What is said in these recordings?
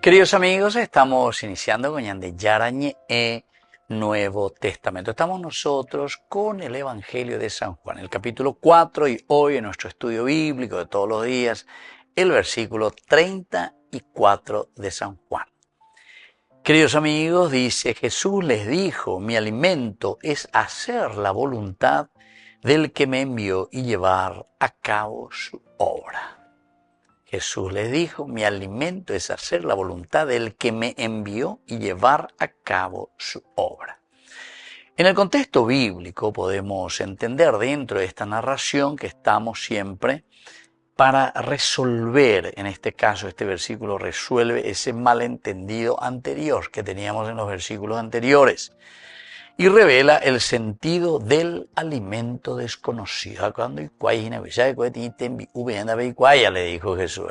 Queridos amigos, estamos iniciando con Yande Yarañe Nuevo Testamento. Estamos nosotros con el Evangelio de San Juan, el capítulo 4, y hoy en nuestro estudio bíblico de todos los días, el versículo 34 de San Juan. Queridos amigos, dice: Jesús les dijo, mi alimento es hacer la voluntad del que me envió y llevar a cabo su obra. Jesús les dijo, mi alimento es hacer la voluntad del que me envió y llevar a cabo su obra. En el contexto bíblico podemos entender dentro de esta narración que estamos siempre para resolver, en este caso este versículo resuelve ese malentendido anterior que teníamos en los versículos anteriores y revela el sentido del alimento desconocido. Cuando le dijo Jesús,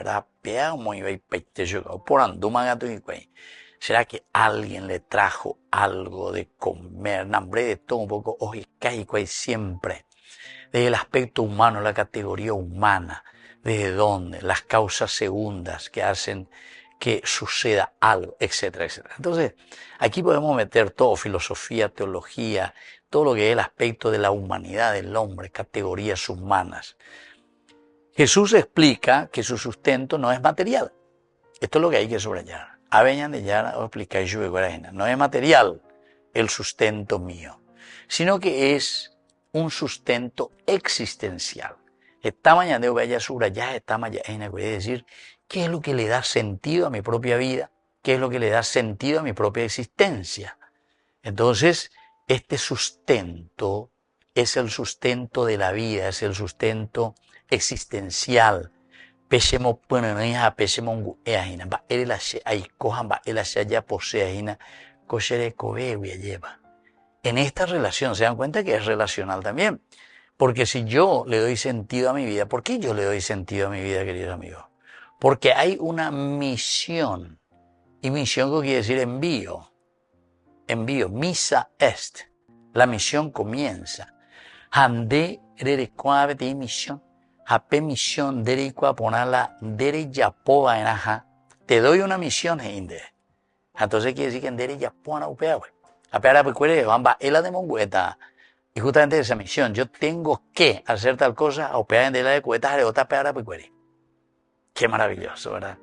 ¿será que alguien le trajo algo de comer? Hambre de todo un poco, siempre. Desde el aspecto humano, la categoría humana, desde dónde, las causas segundas que hacen que suceda algo, etcétera, etcétera. Entonces, aquí podemos meter todo, filosofía, teología, todo lo que es el aspecto de la humanidad del hombre, categorías humanas. Jesús explica que su sustento no es material. Esto es lo que hay que subrayar. No es material el sustento mío, sino que es un sustento existencial. Esta mañana voy a subrayar, esta mañana voy a decir qué es lo que le da sentido a mi propia vida, qué es lo que le da sentido a mi propia existencia. Entonces, este sustento es el sustento de la vida, es el sustento existencial. En esta relación, se dan cuenta que es relacional también. Porque si yo le doy sentido a mi vida, ¿por qué yo le doy sentido a mi vida, queridos amigos? Porque hay una misión. Y misión, ¿qué quiere decir? Envío. Envío. Misa est. La misión comienza. Hande rerecuave de misión. Hape misión derecua ponala dereyapoa en aja. Te doy una misión, gente. Entonces quiere decir que en dereyapoa no upeawe. Apeara pecuere bamba ela de mongueta. Y justamente esa misión, yo tengo que hacer tal cosa, opear en la de cuetas de otra peara pecuere. Qué maravilloso, ¿verdad?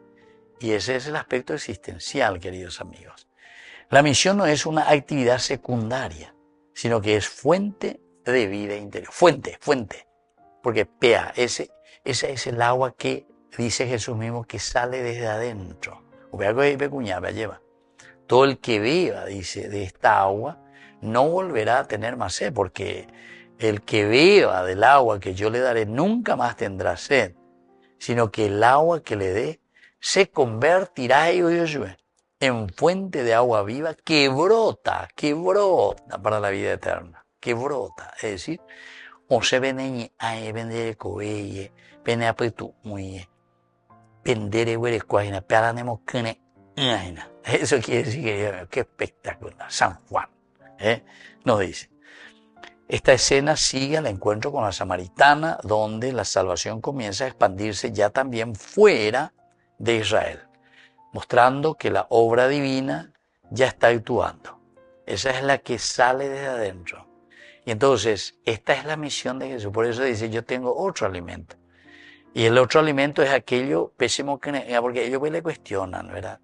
Y ese es el aspecto existencial, queridos amigos. La misión no es una actividad secundaria, sino que es fuente de vida interior. Fuente. Porque pea, ese es el agua que dice Jesús mismo que sale desde adentro. Lleva. Todo el que beba, dice, de esta agua, no volverá a tener más sed, porque el que beba del agua que yo le daré nunca más tendrá sed, sino que el agua que le dé se convertirá en fuente de agua viva que brota para la vida eterna, que brota, es decir, o se ven a vender coelle, ven a petu muy vender el cuajina, pelanemos que eso quiere decir que qué espectacular. San Juan nos dice. Esta escena sigue al encuentro con la samaritana, donde la salvación comienza a expandirse ya también fuera de Israel, mostrando que la obra divina ya está actuando. Esa es la que sale desde adentro. Y entonces, esta es la misión de Jesús. Por eso dice, yo tengo otro alimento. Y el otro alimento es aquello pésimo que, porque ellos pues le cuestionan, ¿verdad?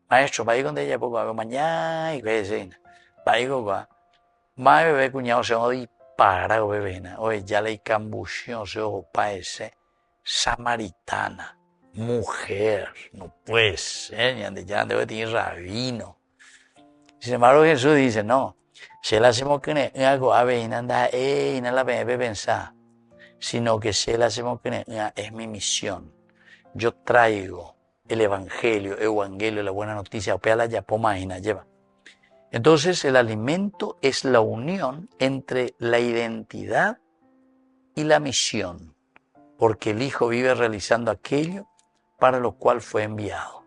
Maestro, va a ir con ella poco, mañana y qué decir. Va a ir con más bebé cuñado se va a disparar, bebé. Oye, ya le cambució, se parece samaritana, mujer, no puede ser, ya debe tener rabino. Sin embargo, Jesús dice, no, si le hacemos que algo a ver, anda, no la pensar, sino que si le hacemos que es mi misión. Yo traigo el evangelio, la buena noticia, opea ya pomaina, lleva. Entonces el alimento es la unión entre la identidad y la misión, porque el Hijo vive realizando aquello para lo cual fue enviado.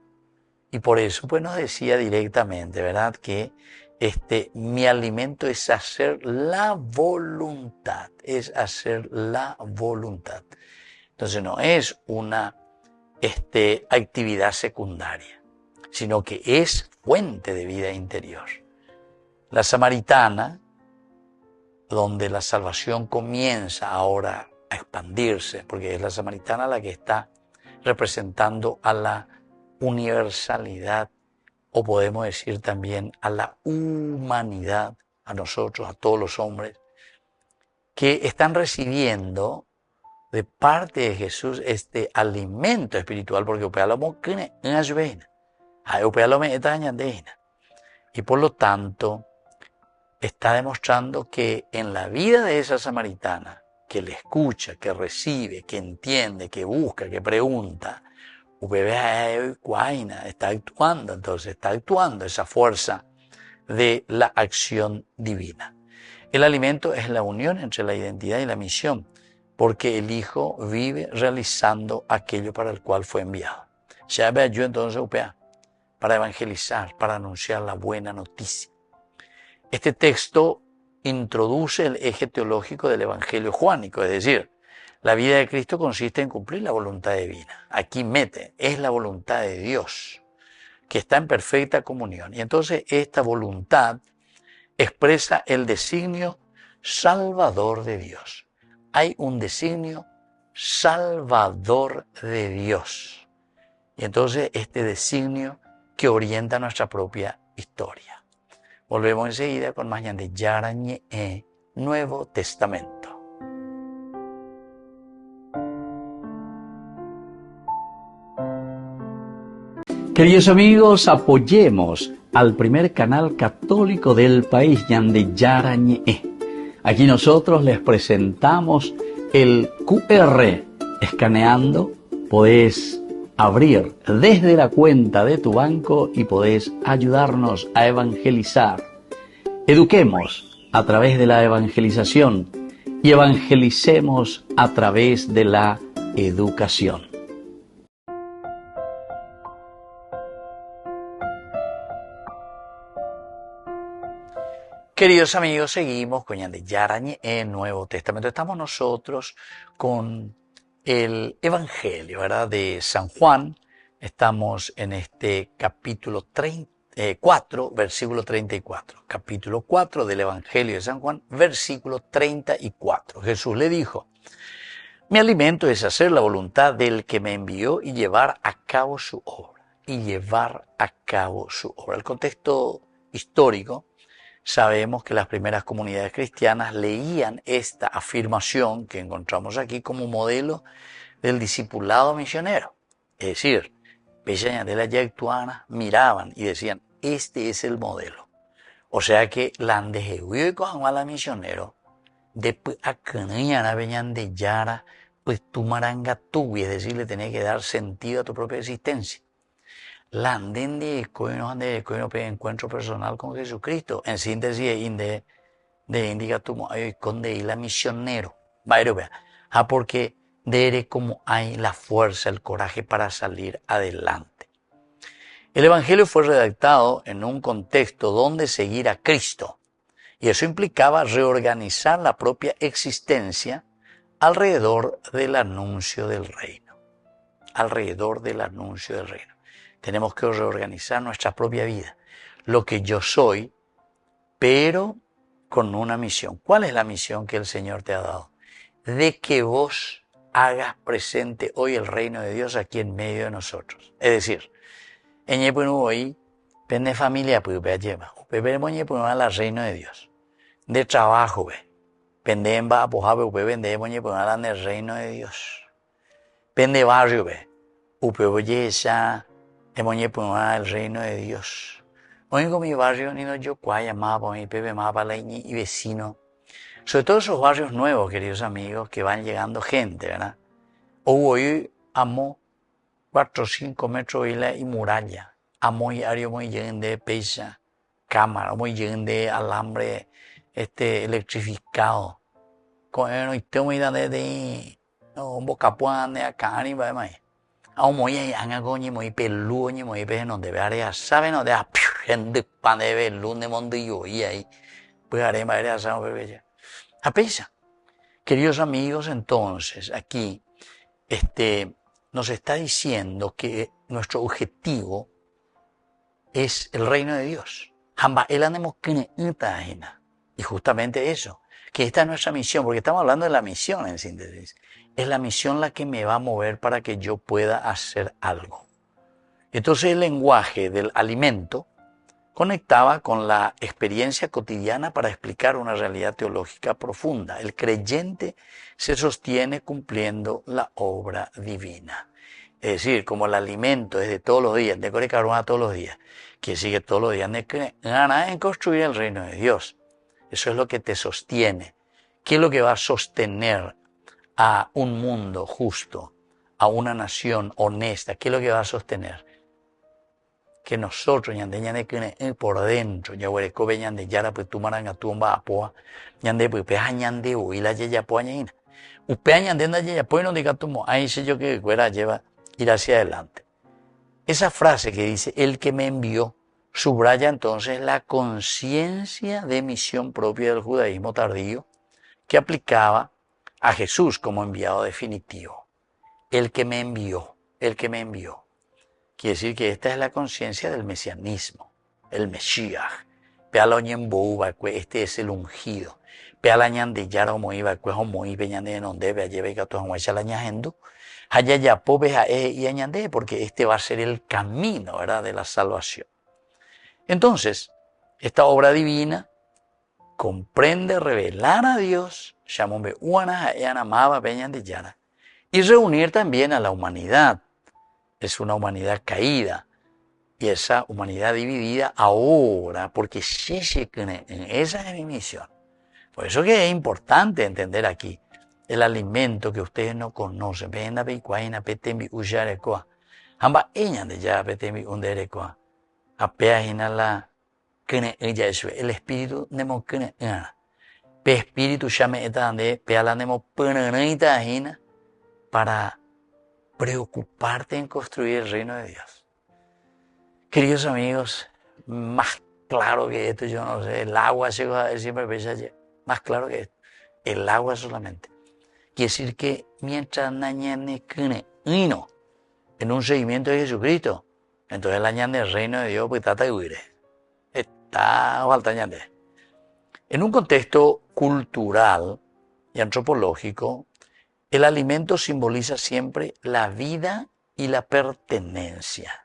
Y por eso pues nos decía directamente, ¿verdad?, que mi alimento es hacer la voluntad, Entonces no es una actividad secundaria, sino que es fuente de vida interior. La samaritana, donde la salvación comienza ahora a expandirse, porque es la samaritana la que está representando a la universalidad, o podemos decir también a la humanidad, a nosotros, a todos los hombres, que están recibiendo de parte de Jesús este alimento espiritual, porque y por lo tanto está demostrando que en la vida de esa samaritana, que le escucha, que recibe, que entiende, que busca, que pregunta, está actuando, entonces está actuando esa fuerza de la acción divina. El alimento es la unión entre la identidad y la misión, porque el Hijo vive realizando aquello para el cual fue enviado. Ya ve yo entonces para evangelizar, para anunciar la buena noticia. Este texto introduce el eje teológico del Evangelio juánico, es decir, la vida de Cristo consiste en cumplir la voluntad divina. Aquí es la voluntad de Dios, que está en perfecta comunión. Y entonces esta voluntad expresa el designio salvador de Dios. Hay un designio salvador de Dios. Y entonces este designio que orienta nuestra propia historia. Volvemos enseguida con más de Yarañe, Nuevo Testamento. Queridos amigos, apoyemos al primer canal católico del país, Ñande Yarañe. Aquí nosotros les presentamos el QR. Escaneando, podés abrir desde la cuenta de tu banco y podés ayudarnos a evangelizar. Eduquemos a través de la evangelización y evangelicemos a través de la educación. Queridos amigos, seguimos con Ñande Yarañe en Nuevo Testamento. Estamos nosotros con el Evangelio, ¿verdad?, de San Juan. Estamos en este capítulo 4, versículo 34. Capítulo 4 del Evangelio de San Juan, versículo 34. Jesús le dijo: mi alimento es hacer la voluntad del que me envió y llevar a cabo su obra. El contexto histórico, sabemos que las primeras comunidades cristianas leían esta afirmación que encontramos aquí como modelo del discipulado misionero. Es decir, de la Yactuana miraban y decían, este es el modelo. O sea que la andejehuyo y coahuala misionero, después a Canayana venían de Yara, pues tu maranga tu, es decir, le tenés que dar sentido a tu propia existencia. La anden de encuentro personal con Jesucristo. En síntesis, de indica tu con de la misionero. Porque de como hay la fuerza, el coraje para salir adelante. El Evangelio fue redactado en un contexto donde seguir a Cristo. Y eso implicaba reorganizar la propia existencia alrededor del anuncio del reino. Tenemos que reorganizar nuestra propia vida, lo que yo soy, pero con una misión. ¿Cuál es la misión que el Señor te ha dado? De que vos hagas presente hoy el reino de Dios aquí en medio de nosotros. Es decir, en hoy, pende familia, pues lleva, al reino de Dios. De trabajo, pende en va a vende en el reino de Dios. Pende barrio, el reino de Dios. Oigo mi barrio, ni no yo cuaya mapa, mi pepe mapa, la y vecino. Sobre todo esos barrios nuevos, queridos amigos, que van llegando gente, ¿verdad? Hoy amo 4 o 5 metros y muralla. Amo y área muy lleno de pesa, cámara, muy lleno de alambre electrificado. Con el tengo de un bocapuán de acá, ni va más. Aún muy angagoñi, muy peluñi, muy peje, no debe área, ¿saben? No debe gente pan de belún de mondillo y ahí, pues haré más área, ¿saben? A pesa. Queridos amigos, entonces, aquí, nos está diciendo que nuestro objetivo es el reino de Dios. Y justamente eso, que esta es nuestra misión, porque estamos hablando de la misión en síntesis. Es la misión la que me va a mover para que yo pueda hacer algo. Entonces el lenguaje del alimento conectaba con la experiencia cotidiana para explicar una realidad teológica profunda. El creyente se sostiene cumpliendo la obra divina. Es decir, como el alimento es de todos los días, de Corecarona todos los días, que sigue todos los días, ganas en construir el reino de Dios. Eso es lo que te sostiene. ¿Qué es lo que va a sostener a un mundo justo, a una nación honesta? ¿Qué es lo que va a sostener? Que nosotros, por dentro, pues tu maranga tumba apoa, pues y la yeya poñina. Upea ñandenda yeya pues no diga tumo, ahí sé yo que fuera lleva ir hacia adelante. Esa frase que dice, el que me envió, subraya entonces la conciencia de misión propia del judaísmo tardío que aplicaba a Jesús como enviado definitivo. El que me envió, el que me envió. Quiere decir que esta es la conciencia del mesianismo, el Mesías. Este es el ungido. Porque este va a ser el camino, ¿verdad?, de la salvación. Entonces, esta obra divina comprende revelar a Dios, y reunir también a la humanidad. Es una humanidad caída y esa humanidad dividida ahora, porque esa es mi misión. Por eso que es importante entender aquí el alimento que ustedes no conocen. El espíritu para preocuparte en construir el reino de Dios. Queridos amigos, más claro que esto, yo no sé, el agua siempre más claro que esto, el agua solamente. Quiere decir que mientras en un seguimiento de Jesucristo, entonces el añade el reino de Dios, pues está faltando. En un contexto cultural y antropológico, el alimento simboliza siempre la vida y la pertenencia.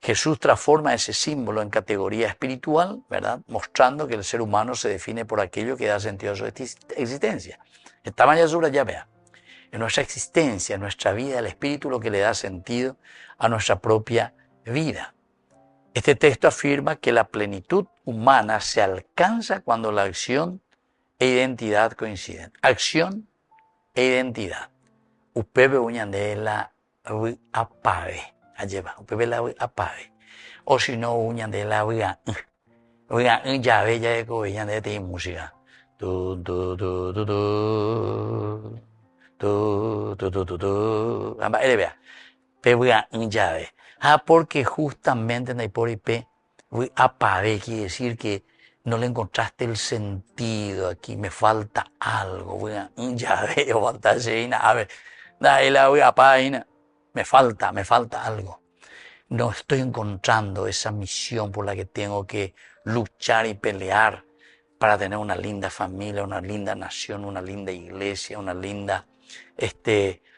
Jesús transforma ese símbolo en categoría espiritual, ¿verdad?, mostrando que el ser humano se define por aquello que da sentido a su existencia. Esta mañana ya vea, en nuestra existencia, en nuestra vida, el espíritu lo que le da sentido a nuestra propia vida. Este texto afirma que la plenitud humana se alcanza cuando la acción e identidad coinciden. Acción e identidad. Upebe uñande la apabe. Alleva, upebe la apabe. O si no uñande la ya ve ya de cobeñan de música. Tu tu tu tu tu tu tu tu tu tu. Amba vea. Pe ya ve. Porque justamente en el por IP apabe quiere decir que no le encontraste el sentido aquí, me falta algo, ya veo, a ver, dale la página, me falta algo. No estoy encontrando esa misión por la que tengo que luchar y pelear para tener una linda familia, una linda nación, una linda iglesia, una linda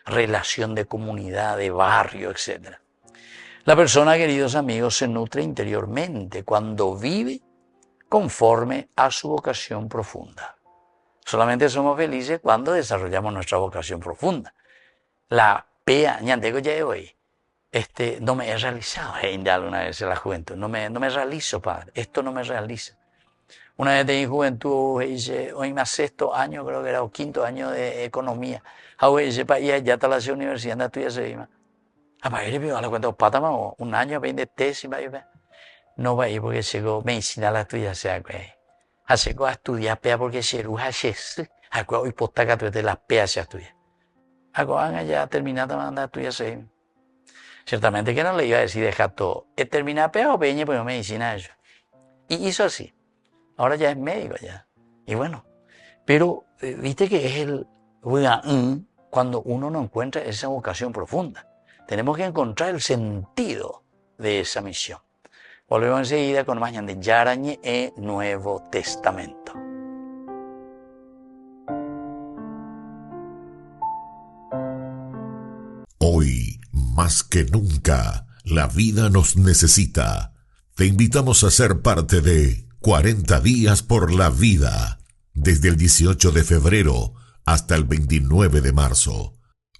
relación de comunidad, de barrio, etc. La persona, queridos amigos, se nutre interiormente cuando vive conforme a su vocación profunda. Solamente somos felices cuando desarrollamos nuestra vocación profunda. La PEA, ñandego ya hoy, no me he realizado, alguna vez en la juventud, no me realizo, padre, esto no me realiza. Una vez de juventud, hoy más sexto año, creo que era, o quinto año de economía, ya está la universidad, anda tuya se viva. A la cuenta, un año, 20 tesis, no va a ir porque llegó medicina a la estudia, sea que llegó a estudiar pea porque llegó a Jesús, hoy postaca de las peas se estudia. Van ya terminada mandar a estudiar. Ciertamente que no le iba a decir deja todo, es terminar pea o peña, pues medicina eso. Y hizo así. Ahora ya es médico ya. Y bueno, pero viste que es el cuando uno no encuentra esa vocación profunda. Tenemos que encontrar el sentido de esa misión. Volvemos enseguida con más de Yarañe e Nuevo Testamento. Hoy, más que nunca, la vida nos necesita. Te invitamos a ser parte de 40 días por la vida, desde el 18 de febrero hasta el 29 de marzo.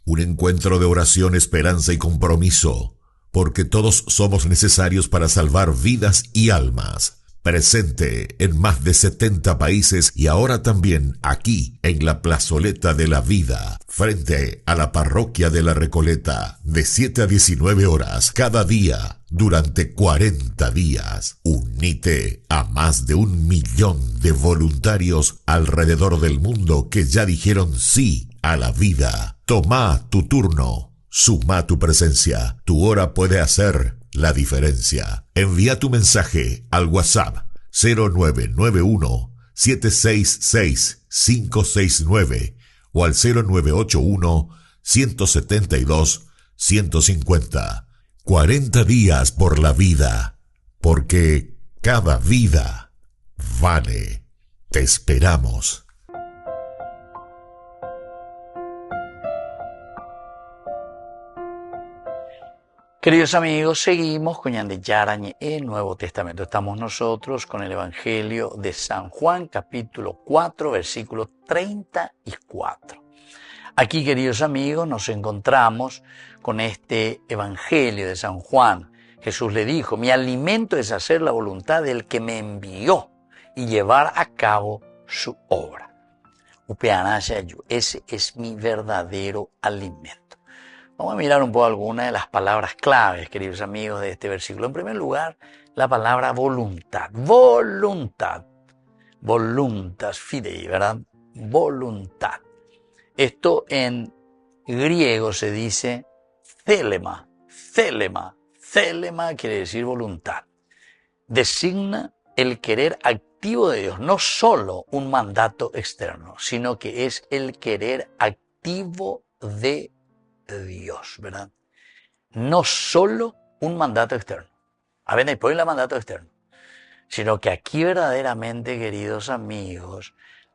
Un encuentro de oración, esperanza y compromiso, porque todos somos necesarios para salvar vidas y almas. Presente en más de 70 países y ahora también aquí en la Plazoleta de la Vida, frente a la Parroquia de la Recoleta, de 7 a 19 horas cada día durante 40 días. Unite a más de 1 millón de voluntarios alrededor del mundo que ya dijeron sí a la vida. Toma tu turno, suma tu presencia, tu hora puede hacer la diferencia. Envía tu mensaje al WhatsApp 0991 766 569 o al 0981 172 150. 40 días por la vida, porque cada vida vale. Te esperamos. Queridos amigos, seguimos con Yande Yarañe, el Nuevo Testamento. Estamos nosotros con el Evangelio de San Juan, capítulo 4, versículo 34. Aquí, queridos amigos, nos encontramos con este Evangelio de San Juan. Jesús le dijo, mi alimento es hacer la voluntad del que me envió y llevar a cabo su obra. Ese es mi verdadero alimento. Vamos a mirar un poco algunas de las palabras claves, queridos amigos, de este versículo. En primer lugar, la palabra voluntad. Voluntad. Voluntas fidei, ¿verdad? Voluntad. Esto en griego se dice thelema. Thelema. Thelema quiere decir voluntad. Designa el querer activo de Dios, no solo un mandato externo, sino que es el querer activo de Dios, ¿verdad? No solo un mandato externo. A ver, después el mandato externo. Sino que aquí verdaderamente, queridos amigos,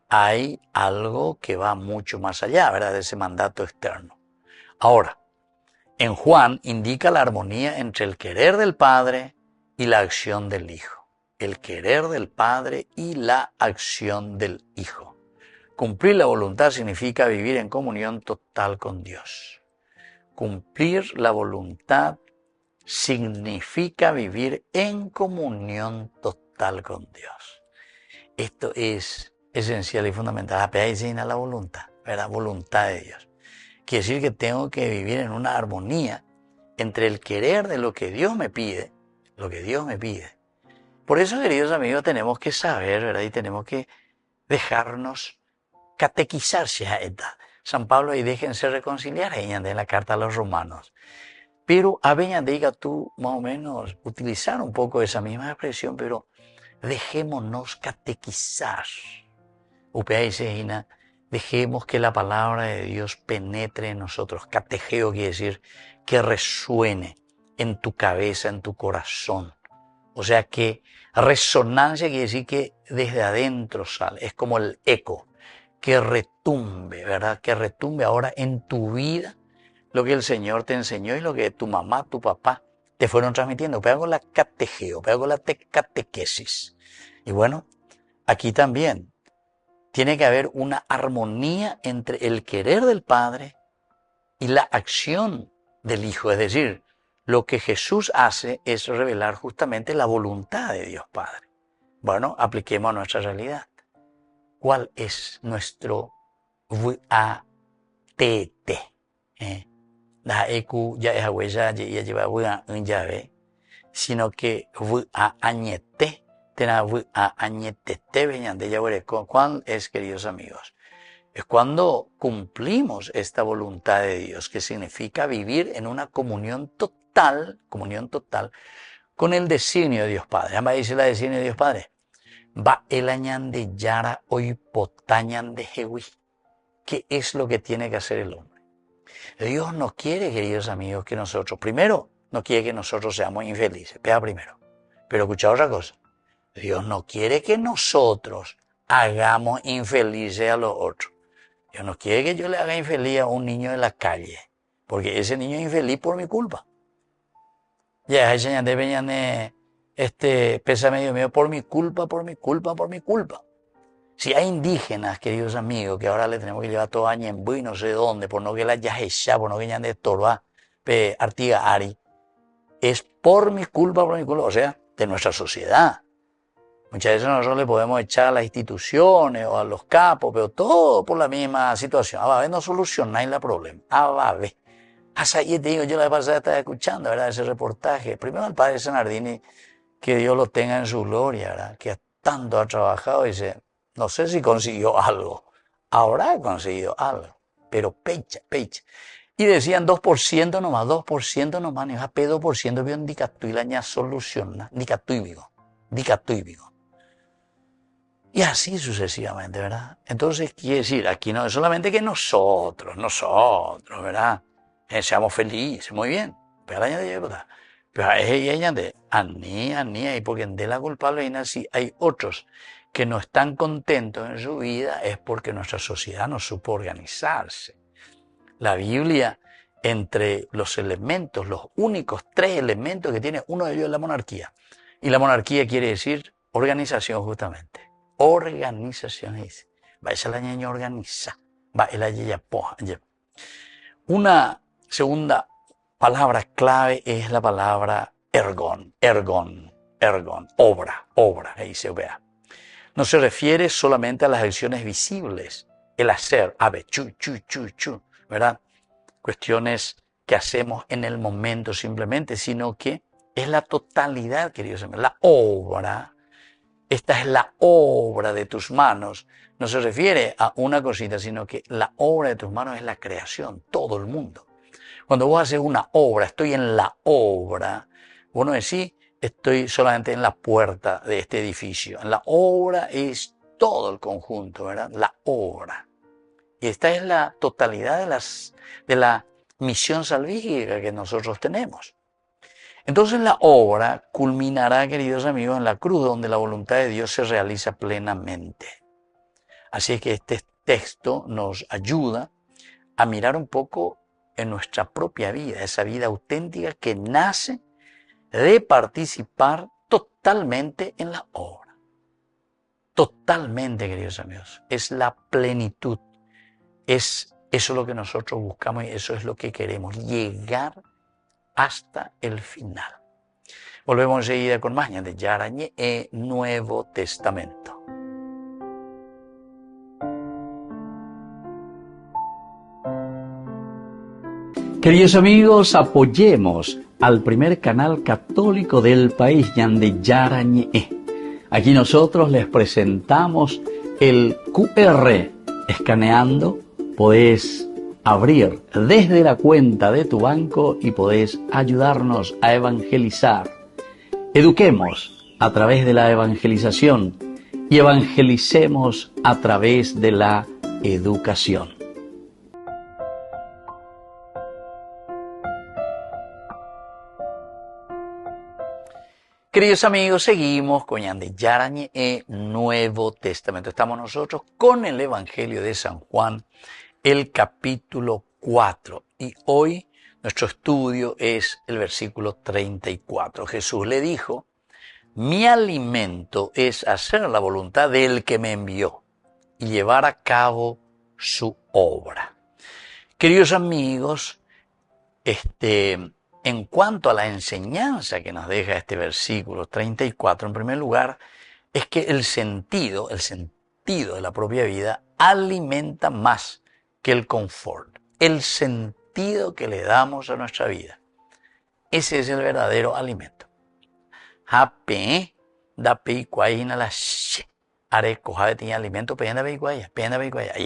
hay algo que va mucho más allá, ¿verdad? De ese mandato externo. Ahora, en Juan indica la armonía entre el querer del Padre y la acción del Hijo. El querer del Padre y la acción del Hijo. Cumplir la voluntad significa vivir en comunión total con Dios. Cumplir la voluntad significa vivir en comunión total con Dios. Esto es esencial y fundamental. Apegarse a la voluntad, ¿verdad? Voluntad de Dios. Quiere decir que tengo que vivir en una armonía entre el querer de lo que Dios me pide, Por eso, queridos amigos, tenemos que saber, ¿verdad? Y tenemos que dejarnos catequizar. San Pablo y déjense reconciliar en la carta a los romanos. Pero a veces diga tú más o menos utilizar un poco esa misma expresión, pero dejémonos catequizar. Dejemos que la palabra de Dios penetre en nosotros. Catejeo quiere decir que resuene en tu cabeza, en tu corazón. O sea que resonancia quiere decir que desde adentro sale. Es como el eco. Que retumbe, ¿verdad? Que retumbe ahora en tu vida lo que el Señor te enseñó y lo que tu mamá, tu papá te fueron transmitiendo. Pero la catejeo, pero la catequesis. Y bueno, aquí también tiene que haber una armonía entre el querer del Padre y la acción del Hijo. Es decir, lo que Jesús hace es revelar justamente la voluntad de Dios Padre. Bueno, apliquemos a nuestra realidad. ¿Cuál es nuestro VATT? La EQ ya es huella, ya lleva un llave, sino que VAñete, tena VAñetete, veñande ya veré. ¿Cuál es, queridos amigos? Es cuando cumplimos esta voluntad de Dios, que significa vivir en una comunión total con el designio de Dios Padre. ¿Ama dice la designio de Dios Padre? Va el añan de Yara hoy potañan de Jehui. ¿Qué es lo que tiene que hacer el hombre? Dios no quiere, queridos amigos, que nosotros, primero, no quiere que nosotros seamos infelices, pero Pero escucha otra cosa. Dios no quiere que nosotros hagamos infelices a los otros. Dios no quiere que yo le haga infeliz a un niño de la calle, porque ese niño es infeliz por mi culpa. Ya, pesa medio mío por mi culpa. Si hay indígenas, queridos amigos, que ahora le tenemos que llevar todo año en y no sé dónde, por no que la yajecha, por no que de torba, artiga ari, es por mi culpa, o sea, de nuestra sociedad. Muchas veces nosotros le podemos echar a las instituciones o a los capos, pero todo por la misma situación. A ver, no solucionáis el problema. A ver. Hasta ahí te digo, yo la vez pasada estaba escuchando, ¿verdad? Ese reportaje. Primero al padre Zanardini, que Dios lo tenga en su gloria, ¿verdad? Que tanto ha trabajado y dice, no sé si consiguió algo. Habrá conseguido algo, pero pecha. Y decían 2% nomás, ni a P2% vio en Dicatui la ña soluciona, Dicatui. Y así sucesivamente, ¿verdad? Entonces, quiere decir, aquí no es solamente que nosotros, ¿verdad? Seamos felices, muy bien. Pero ella de anía, y porque de la culpable, si hay otros que no están contentos en su vida, es porque nuestra sociedad no supo organizarse. La Biblia, entre los elementos, los únicos 3 elementos que tiene, uno de ellos es la monarquía. Y la monarquía quiere decir organización justamente. Organización es. Va esa la ñaña organiza. Va el ayaya poja. Una segunda palabra clave es la palabra ergon, obra, ahí se vea. No se refiere solamente a las acciones visibles, el hacer, ¿verdad? Cuestiones que hacemos en el momento simplemente, sino que es la totalidad, queridos amigos, la obra. Esta es la obra de tus manos. No se refiere a una cosita, sino que la obra de tus manos es la creación, todo el mundo. Cuando vos haces una obra, estoy en la obra, vos no decís, estoy solamente en la puerta de este edificio. En la obra es todo el conjunto, ¿verdad? La obra. Y esta es la totalidad de la misión salvífica que nosotros tenemos. Entonces la obra culminará, queridos amigos, en la cruz, donde la voluntad de Dios se realiza plenamente. Así es que este texto nos ayuda a mirar un poco en nuestra propia vida, esa vida auténtica que nace de participar totalmente en la obra. Totalmente, queridos amigos. Es la plenitud. Es eso lo que nosotros buscamos y eso es lo que queremos, llegar hasta el final. Volvemos enseguida con más de Yarañe e Nuevo Testamento. Queridos amigos, apoyemos al primer canal católico del país, de Yarañe. Aquí nosotros les presentamos el QR. Escaneando, podés abrir desde la cuenta de tu banco y podés ayudarnos a evangelizar. Eduquemos a través de la evangelización y evangelicemos a través de la educación. Queridos amigos, seguimos con Yande Yarañe e Nuevo Testamento. Estamos nosotros con el Evangelio de San Juan, el capítulo 4. Y hoy nuestro estudio es el versículo 34. Jesús le dijo, mi alimento es hacer la voluntad del que me envió y llevar a cabo su obra. Queridos amigos, en cuanto a la enseñanza que nos deja este versículo 34, en primer lugar, es que el sentido de la propia vida alimenta más que el confort. El sentido que le damos a nuestra vida. Ese es el verdadero alimento. Y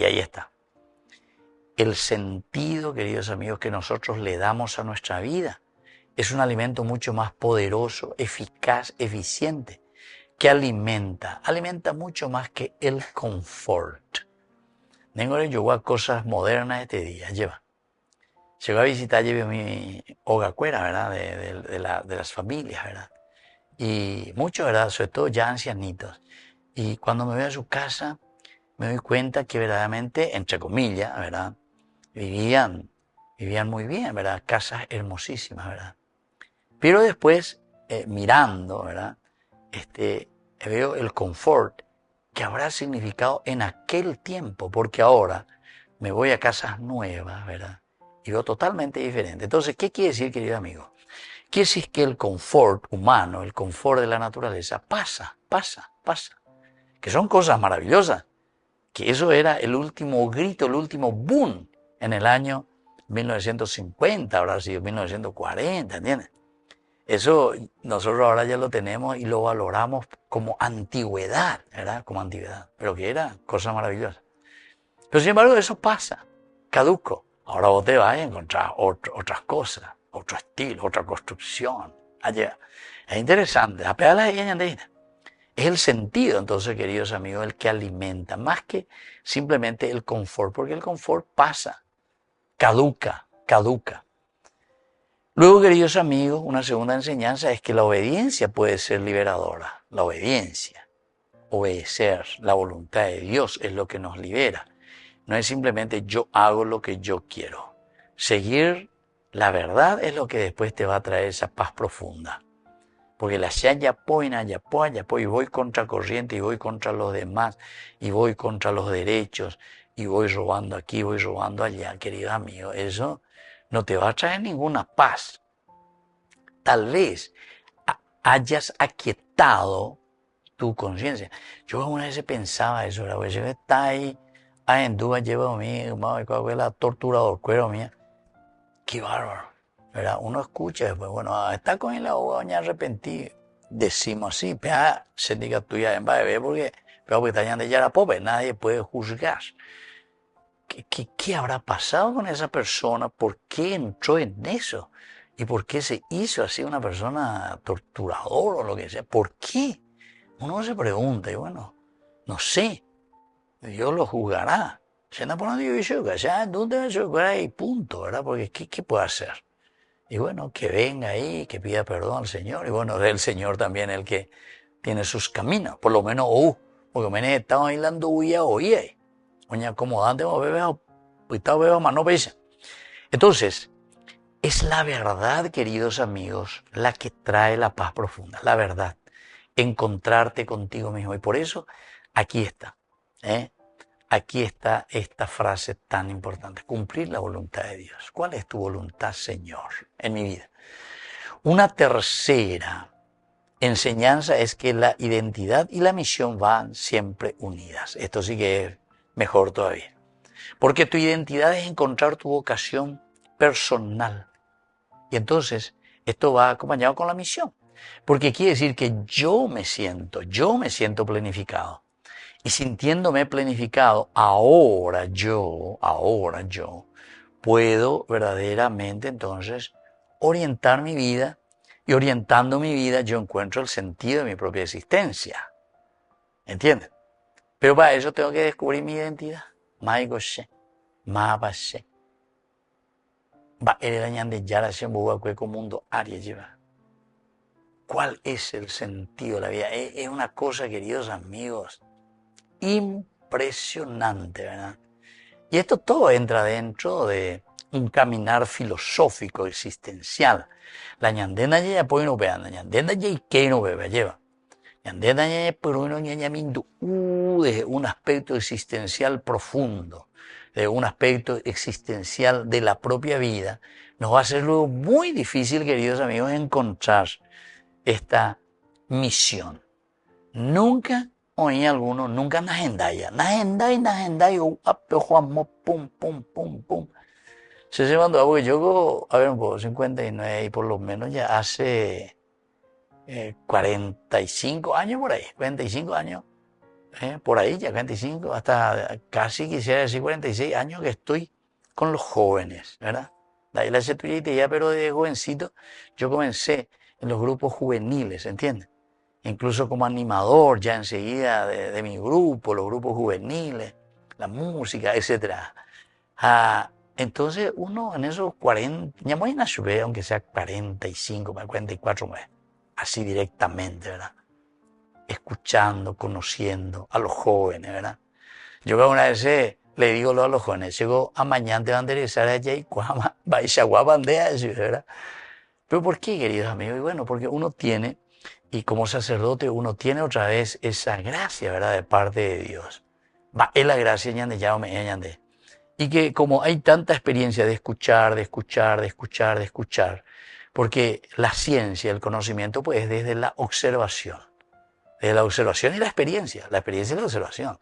ahí está. El sentido, queridos amigos, que nosotros le damos a nuestra vida es un alimento mucho más poderoso, eficaz, eficiente, que alimenta mucho más que el confort. Tengo llegó a cosas modernas este día, llegó a visitar mi hogacuera, ¿verdad? De las familias, ¿verdad? y muchos, ¿verdad? Sobre todo ya ancianitos. Y cuando me voy a su casa, me doy cuenta que verdaderamente, entre comillas, ¿verdad? Vivían muy bien, ¿verdad? Casas hermosísimas, ¿verdad? Pero después, mirando, ¿verdad? Veo el confort que habrá significado en aquel tiempo, porque ahora me voy a casas nuevas, ¿verdad? Y veo totalmente diferente. Entonces, ¿qué quiere decir, querido amigo? Quiere decir que el confort humano, el confort de la naturaleza, pasa. Que son cosas maravillosas. Que eso era el último grito, el último boom en el año 1950, habrá sido 1940, ¿entiendes? Eso nosotros ahora ya lo tenemos y lo valoramos como antigüedad, ¿verdad? Como antigüedad, pero que era cosa maravillosa. Pero sin embargo eso pasa, caduco. Ahora vos te vas a encontrar otras cosas, otro estilo, otra construcción. Allá. Es interesante, es el sentido, entonces, queridos amigos, el que alimenta, más que simplemente el confort, porque el confort pasa, caduca. Luego, queridos amigos, una segunda enseñanza es que la obediencia puede ser liberadora. La obediencia, obedecer la voluntad de Dios es lo que nos libera. No es simplemente yo hago lo que yo quiero. Seguir la verdad es lo que después te va a traer esa paz profunda. Porque la y voy contra corriente y voy contra los demás y voy contra los derechos y voy robando aquí, voy robando allá, querido amigo, eso no te va a traer ninguna paz. Tal vez hayas aquietado tu conciencia. Yo alguna vez pensaba eso, la vez que está ahí, en duda lleva a mí, la torturador, cuero mía, qué bárbaro. ¿Verdad? Uno escucha después, bueno, está con el abogado, me arrepentí. Decimos así, pero se diga tuya en bebé porque está ya de Yarapope, nadie puede juzgar. ¿Qué habrá pasado con esa persona? ¿Por qué entró en eso? ¿Y por qué se hizo así una persona torturador o lo que sea? ¿Por qué? Uno se pregunta y bueno, no sé, Dios lo juzgará. Se anda poniendo yo, ya, tú debes juzgar y punto, ¿verdad? Porque ¿qué puede hacer? Y bueno, que venga ahí, que pida perdón al Señor. Y bueno, es el Señor también el que tiene sus caminos. Por lo menos, porque me estaba bailando huya, oye. Oña, acomodante, bebeo, mano pesa. Entonces, es la verdad, queridos amigos, la que trae la paz profunda. La verdad. Encontrarte contigo mismo. Y por eso, aquí está. Aquí está esta frase tan importante, cumplir la voluntad de Dios. ¿Cuál es tu voluntad, Señor, en mi vida? Una tercera enseñanza es que la identidad y la misión van siempre unidas. Esto sí que es mejor todavía. Porque tu identidad es encontrar tu vocación personal. Y entonces, esto va acompañado con la misión. Porque quiere decir que yo me siento planificado. Y sintiéndome planificado, ahora yo puedo verdaderamente entonces orientar mi vida y orientando mi vida yo encuentro el sentido de mi propia existencia. ¿Entiendes? Pero para eso tengo que descubrir mi identidad. ¿Cuál es el sentido de la vida? Es una cosa, queridos amigos, impresionante, ¿verdad? Y esto todo entra dentro de un caminar filosófico, existencial. La ñandena ya pues no vean, la ñandena ya y que no bebe lleva. Ñandena ya pero no ñañamindo de un aspecto existencial profundo, de un aspecto existencial de la propia vida, nos va a ser luego muy difícil, queridos amigos, encontrar esta misión. Nunca oí alguno, nunca nahendaya, pum. Se llevando algo que yo, a ver un poco, 59 y por lo menos ya hace 45 años por ahí, 45 años, por ahí ya 45, hasta casi quisiera decir 46 años que estoy con los jóvenes, ¿verdad? De ahí la ya, pero de jovencito yo comencé en los grupos juveniles, ¿entiendes? Incluso como animador ya enseguida de mi grupo, los grupos juveniles, la música, etc. Entonces uno en esos 40, ya muy aunque sea 45, 44 meses. así directamente, ¿verdad? Escuchando, conociendo a los jóvenes, ¿verdad? Yo alguna vez le digo a los jóvenes, llegó a mañana te van a enderezar allá y cuama, va bandea, ¿verdad? Pero ¿por qué, queridos amigos? Y bueno, porque uno tiene, y como sacerdote, uno tiene otra vez esa gracia, ¿verdad? De parte de Dios. Va, es la gracia, ñande, ya me ñande. Y que como hay tanta experiencia de escuchar, porque la ciencia, el conocimiento, pues es desde la observación y la experiencia y la observación.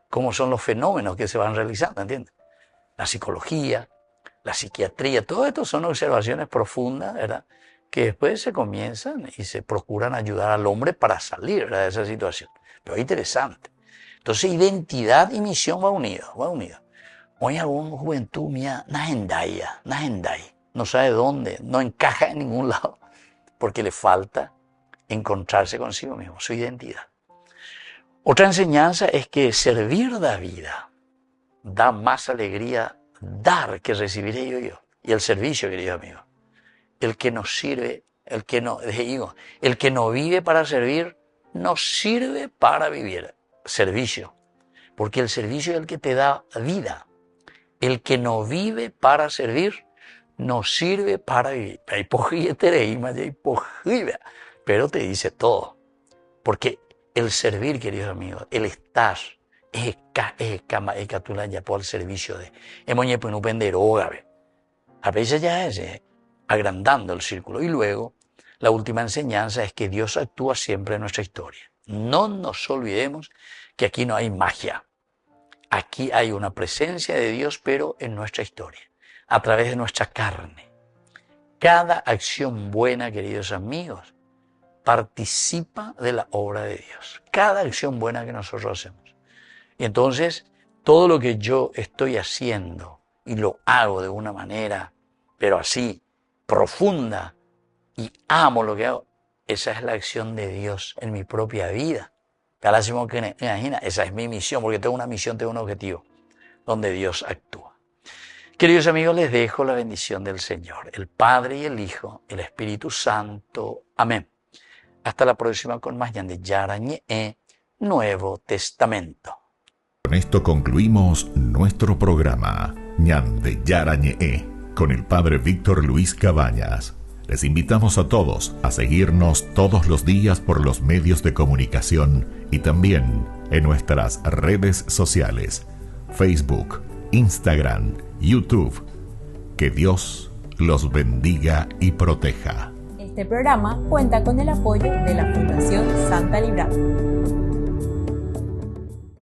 Cómo son los fenómenos que se van realizando, ¿entiendes? La psicología, la psiquiatría, todo esto son observaciones profundas, ¿verdad? Que después se comienzan y se procuran ayudar al hombre para salir, ¿verdad?, de esa situación. Pero es interesante. Entonces, identidad y misión va unido. Hoy alguna juventud mía, nahendai, no sabe dónde, no encaja en ningún lado, porque le falta encontrarse consigo mismo, su identidad. Otra enseñanza es que servir da vida, da más alegría dar que recibir yo. Y el servicio, querido amigo, el que nos sirve, el que no vive para servir, no sirve para vivir. Servicio, porque el servicio es el que te da vida. El que no vive para servir, no sirve para vivir. Pero te dice todo. Porque el servir, queridos amigos, el estar, es por el servicio de. A veces ya es agrandando el círculo. Y luego, la última enseñanza es que Dios actúa siempre en nuestra historia. No nos olvidemos que aquí no hay magia. Aquí hay una presencia de Dios, pero en nuestra historia, a través de nuestra carne. Cada acción buena, queridos amigos, participa de la obra de Dios. Cada acción buena que nosotros hacemos. Y entonces, todo lo que yo estoy haciendo, y lo hago de una manera, pero así, profunda, y amo lo que hago, esa es la acción de Dios en mi propia vida. Imagina, esa es mi misión, porque tengo una misión, tengo un objetivo, donde Dios actúa. Queridos amigos, les dejo la bendición del Señor, el Padre y el Hijo, el Espíritu Santo. Amén. Hasta la próxima con más Ñande Yarañe, Nuevo Testamento. Con esto concluimos nuestro programa Ñande Yarañe con el Padre Víctor Luis Cabañas. Les invitamos a todos a seguirnos todos los días por los medios de comunicación y también en nuestras redes sociales, Facebook, Instagram, YouTube. Que Dios los bendiga y proteja. Este programa cuenta con el apoyo de la Fundación Santa Librada.